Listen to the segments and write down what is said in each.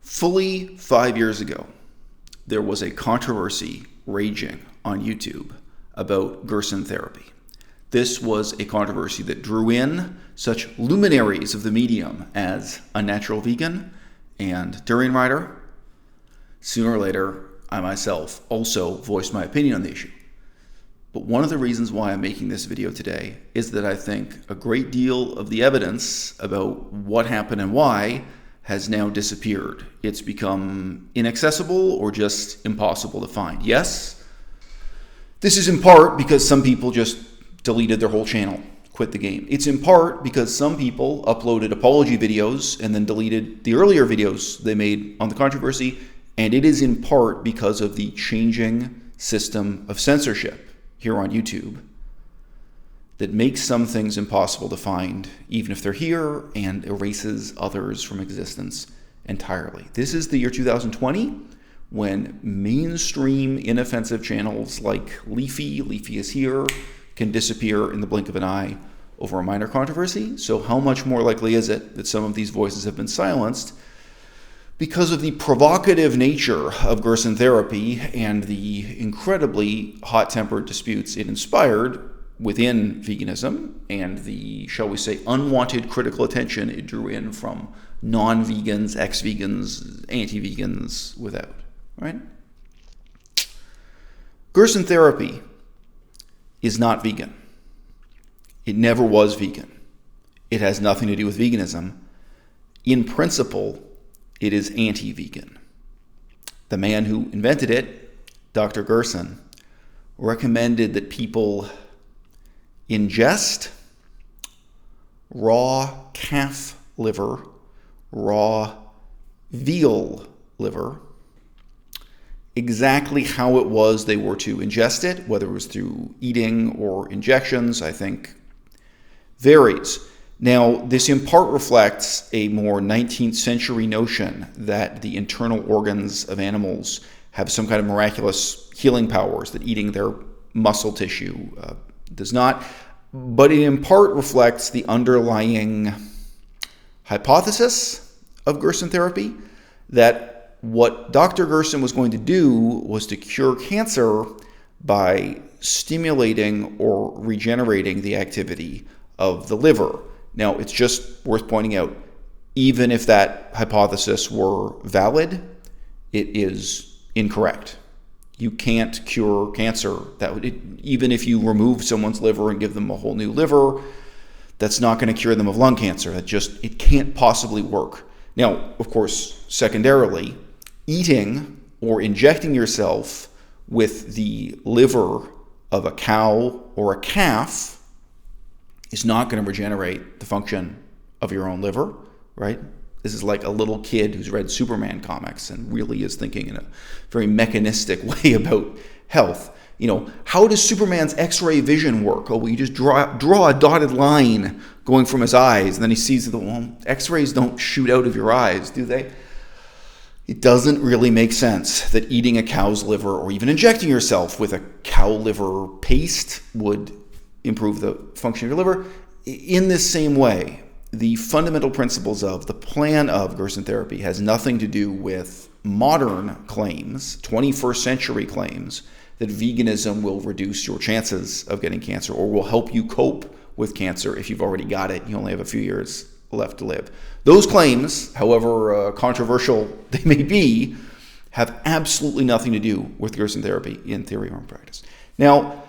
Fully 5 years ago, there was a controversy raging on YouTube about Gerson therapy. This was a controversy that drew in such luminaries of the medium as Unnatural Vegan and Durianrider. Sooner or later, I myself also voiced my opinion on the issue. But one of the reasons why I'm making this video today is that I think a great deal of the evidence about what happened and why has now disappeared. It's become inaccessible or just impossible to find. Yes, this is in part because some people just deleted their whole channel, quit the game. It's in part because some people uploaded apology videos and then deleted the earlier videos they made on the controversy. And it is in part because of the changing system of censorship here on YouTube that makes some things impossible to find, even if they're here, and erases others from existence entirely. This is the year 2020, when mainstream inoffensive channels like Leafy is here, can disappear in the blink of an eye over a minor controversy. So how much more likely is it that some of these voices have been silenced because of the provocative nature of Gerson therapy and the incredibly hot-tempered disputes it inspired within veganism and the, shall we say, unwanted critical attention it drew in from non-vegans, ex-vegans, anti-vegans without, right? Gerson therapy is not vegan. It never was vegan. It has nothing to do with veganism. In principle, it is anti-vegan. The man who invented it, Dr. Gerson, recommended that people ingest raw calf liver, raw veal liver, exactly how it was they were to ingest it, whether it was through eating or injections, I think varies. Now, this in part reflects a more 19th century notion that the internal organs of animals have some kind of miraculous healing powers that eating their muscle tissue does not. But it in part reflects the underlying hypothesis of Gerson therapy that what Dr. Gerson was going to do was to cure cancer by stimulating or regenerating the activity of the liver. Now, it's just worth pointing out, even if that hypothesis were valid, it is incorrect. You can't cure cancer. Even if you remove someone's liver and give them a whole new liver, that's not going to cure them of lung cancer. It can't possibly work. Now, of course, secondarily, eating or injecting yourself with the liver of a cow or a calf is not going to regenerate the function of your own liver, right? This is like a little kid who's read Superman comics and really is thinking in a very mechanistic way about health. You know, how does Superman's X-ray vision work? Oh, well, you just draw a dotted line going from his eyes, and then he sees that, well, X-rays don't shoot out of your eyes, do they? It doesn't really make sense that eating a cow's liver or even injecting yourself with a cow liver paste would improve the function of your liver. In this same way, the fundamental principles of the plan of Gerson therapy has nothing to do with modern claims, 21st century claims, that veganism will reduce your chances of getting cancer or will help you cope with cancer if you've already got it. You only have a few years left to live. Those claims, however controversial they may be, have absolutely nothing to do with Gerson therapy in theory or in practice. Now,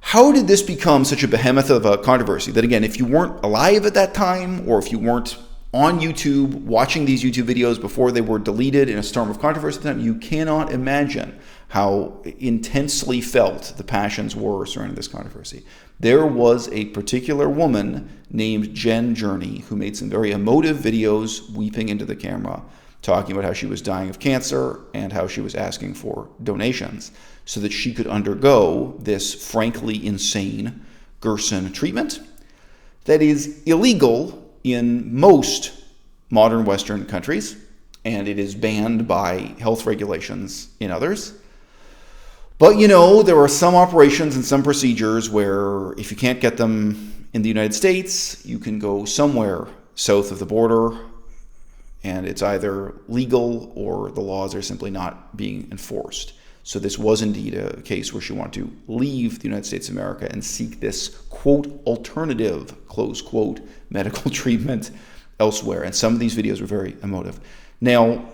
how did this become such a behemoth of a controversy that, again, if you weren't alive at that time or if you weren't on YouTube watching these YouTube videos before they were deleted in a storm of controversy at the time, you cannot imagine how intensely felt the passions were surrounding this controversy. There was a particular woman named Jen Journey who made some very emotive videos weeping into the camera, talking about how she was dying of cancer and how she was asking for donations so that she could undergo this frankly insane Gerson treatment that is illegal in most modern Western countries, and it is banned by health regulations in others. But, you know, there are some operations and some procedures where if you can't get them in the United States, you can go somewhere south of the border and it's either legal or the laws are simply not being enforced. So this was indeed a case where she wanted to leave the United States of America and seek this, quote, alternative, close quote, medical treatment elsewhere. And some of these videos were very emotive. Now,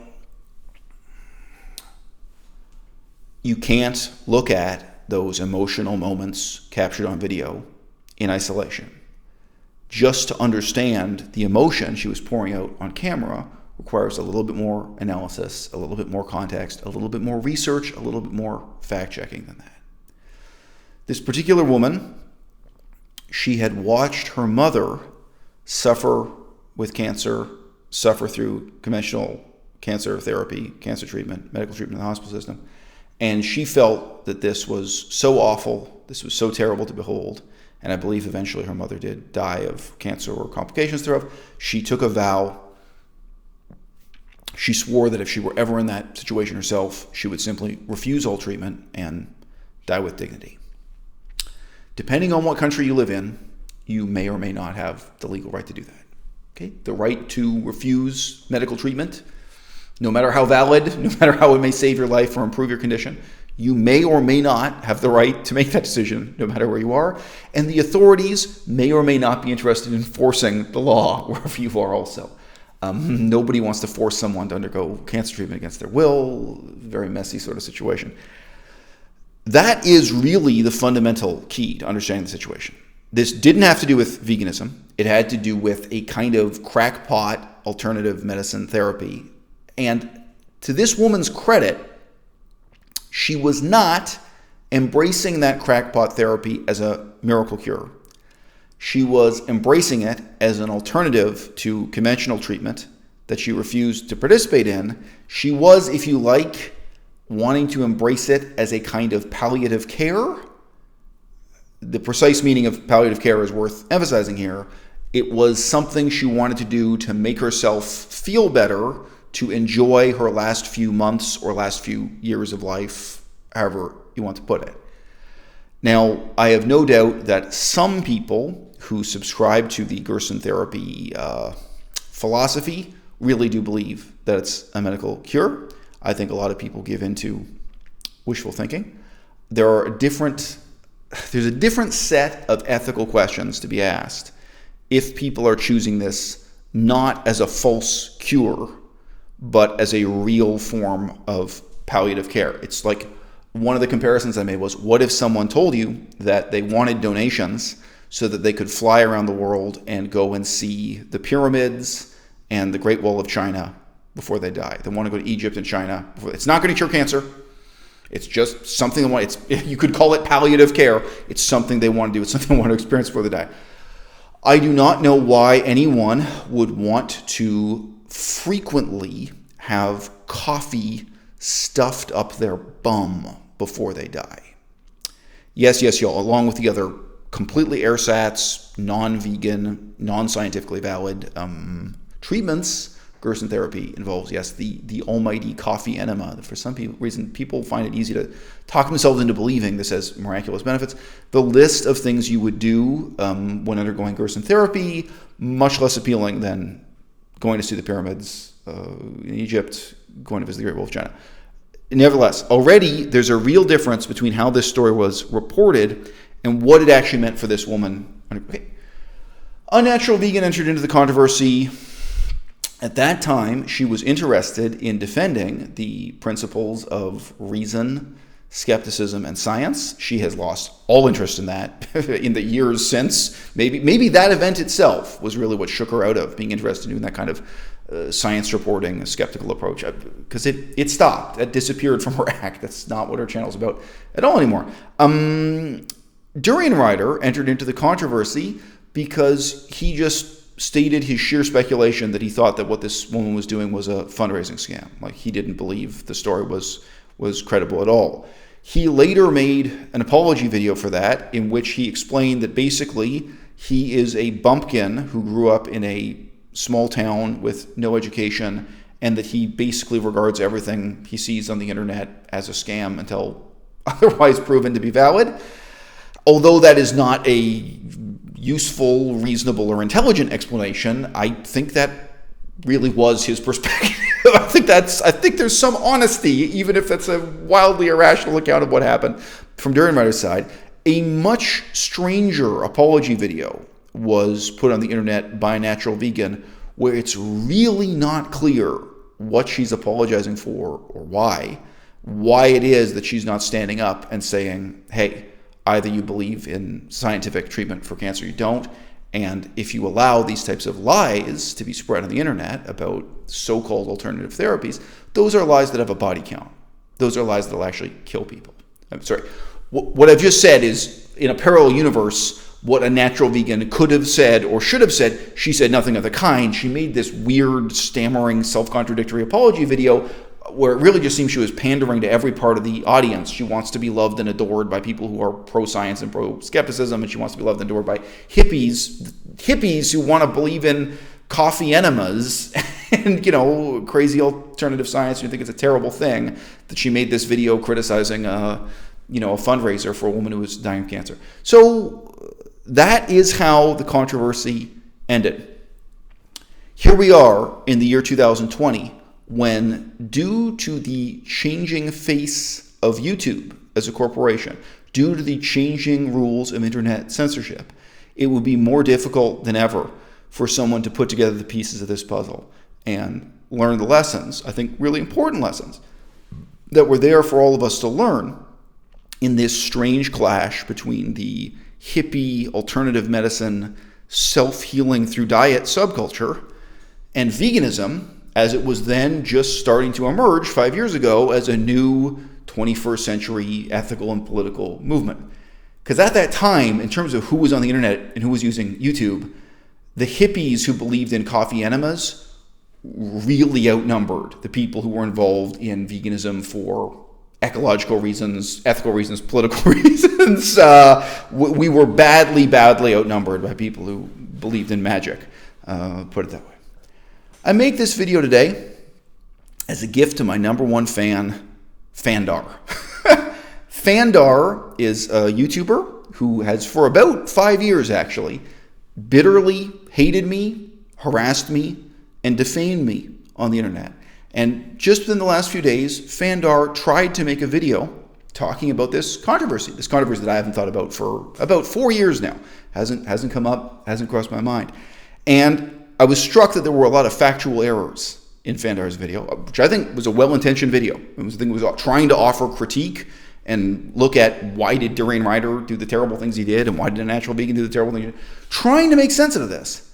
you can't look at those emotional moments captured on video in isolation. Just to understand the emotion she was pouring out on camera requires a little bit more analysis, a little bit more context, a little bit more research, a little bit more fact-checking than that. This particular woman, she had watched her mother suffer with cancer, suffer through conventional cancer therapy, cancer treatment, medical treatment in the hospital system, and she felt that this was so awful, this was so terrible to behold, and I believe eventually her mother did die of cancer or complications thereof. She took a vow. She swore that if she were ever in that situation herself, she would simply refuse all treatment and die with dignity. Depending on what country you live in, you may or may not have the legal right to do that. Okay? The right to refuse medical treatment, no matter how valid, no matter how it may save your life or improve your condition, you may or may not have the right to make that decision, no matter where you are. And the authorities may or may not be interested in enforcing the law wherever you are also. Nobody wants to force someone to undergo cancer treatment against their will. Very messy sort of situation. That is really the fundamental key to understanding the situation. This didn't have to do with veganism. It had to do with a kind of crackpot alternative medicine therapy. And to this woman's credit, she was not embracing that crackpot therapy as a miracle cure. She was embracing it as an alternative to conventional treatment that she refused to participate in. She was, if you like, wanting to embrace it as a kind of palliative care. The precise meaning of palliative care is worth emphasizing here. It was something she wanted to do to make herself feel better, to enjoy her last few months or last few years of life, however you want to put it. Now, I have no doubt that some people who subscribe to the Gerson therapy philosophy really do believe that it's a medical cure. I think a lot of people give into wishful thinking. There's a different set of ethical questions to be asked if people are choosing this not as a false cure, but as a real form of palliative care. It's like one of the comparisons I made was, what if someone told you that they wanted donations so that they could fly around the world and go and see the pyramids and the Great Wall of China before they die? They want to go to Egypt and China. It's not going to cure cancer. It's just something they want. You could call it palliative care. It's something they want to do. It's something they want to experience before they die. I do not know why anyone would want to frequently have coffee stuffed up their bum before they die. Yes, y'all, along with the other completely ersatz, non-vegan, non-scientifically valid treatments, Gerson therapy involves, yes, the almighty coffee enema. For some reason, people find it easy to talk themselves into believing this has miraculous benefits. The list of things you would do when undergoing Gerson therapy, much less appealing than going to see the pyramids in Egypt, going to visit the Great Wall of China. Nevertheless, already there's a real difference between how this story was reported and what it actually meant for this woman. Okay. Unnatural Vegan entered into the controversy. At that time, she was interested in defending the principles of reason, skepticism, and science. She has lost all interest in that in the years since. Maybe that event itself was really what shook her out of being interested in that kind of science reporting, a skeptical approach, because it stopped. It disappeared from her act. That's not what her channel is about at all anymore. Durianrider entered into the controversy because he just stated his sheer speculation that he thought that what this woman was doing was a fundraising scam. Like, he didn't believe the story was credible at all. He later made an apology video for that, in which he explained that basically he is a bumpkin who grew up in a small town with no education, and that he basically regards everything he sees on the internet as a scam until otherwise proven to be valid. Although that is not a useful, reasonable, or intelligent explanation, I think that really was his perspective. I think there's some honesty, even if it's a wildly irrational account of what happened from Durianrider's side. A much stranger apology video was put on the internet by Unnatural Vegan, where it's really not clear what she's apologizing for or why it is that she's not standing up and saying, hey, either you believe in scientific treatment for cancer or you don't, and if you allow these types of lies to be spread on the internet about so-called alternative therapies, those are lies that have a body count. Those are lies that will actually kill people. I'm sorry. What I've just said is, in a parallel universe, what Unnatural Vegan could have said or should have said, she said nothing of the kind. She made this weird, stammering, self-contradictory apology video where it really just seems she was pandering to every part of the audience. She wants to be loved and adored by people who are pro-science and pro-skepticism, and she wants to be loved and adored by hippies who want to believe in coffee enemas and, crazy alternative science. You think it's a terrible thing that she made this video criticizing a fundraiser for a woman who was dying of cancer. So that is how the controversy ended. Here we are in the year 2020, when, due to the changing face of YouTube as a corporation, due to the changing rules of internet censorship, it would be more difficult than ever for someone to put together the pieces of this puzzle and learn the lessons, I think really important lessons, that were there for all of us to learn in this strange clash between the hippie alternative medicine, self-healing through diet subculture and veganism, as it was then just starting to emerge 5 years ago as a new 21st century ethical and political movement. Because at that time, in terms of who was on the internet and who was using YouTube, the hippies who believed in coffee enemas really outnumbered the people who were involved in veganism for ecological reasons, ethical reasons, political reasons. We were badly outnumbered by people who believed in magic, put it that way. I make this video today as a gift to my number one fan, Fandar. Fandar is a YouTuber who has, for about 5 years actually, bitterly hated me, harassed me, and defamed me on the internet. And just within the last few days, Fandar tried to make a video talking about this controversy that I haven't thought about for about 4 years now. Hasn't come up, hasn't crossed my mind. And I was struck that there were a lot of factual errors in Fandar's video, which I think was a well-intentioned video. It was trying to offer critique and look at why did Durianrider do the terrible things he did and why did Unnatural Vegan do the terrible things he did. Trying to make sense of this.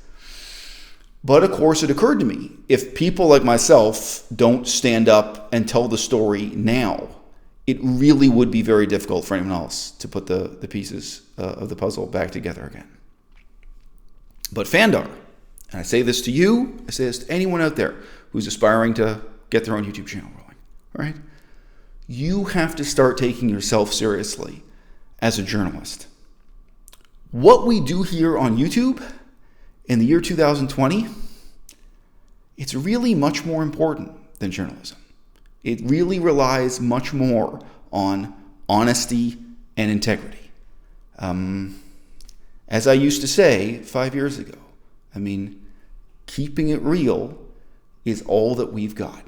But of course it occurred to me, if people like myself don't stand up and tell the story now, it really would be very difficult for anyone else to put the pieces of the puzzle back together again. But Fandar, and I say this to you, I say this to anyone out there who's aspiring to get their own YouTube channel rolling, all right? You have to start taking yourself seriously as a journalist. What we do here on YouTube in the year 2020, it's really much more important than journalism. It really relies much more on honesty and integrity. As I used to say 5 years ago, keeping it real is all that we've got.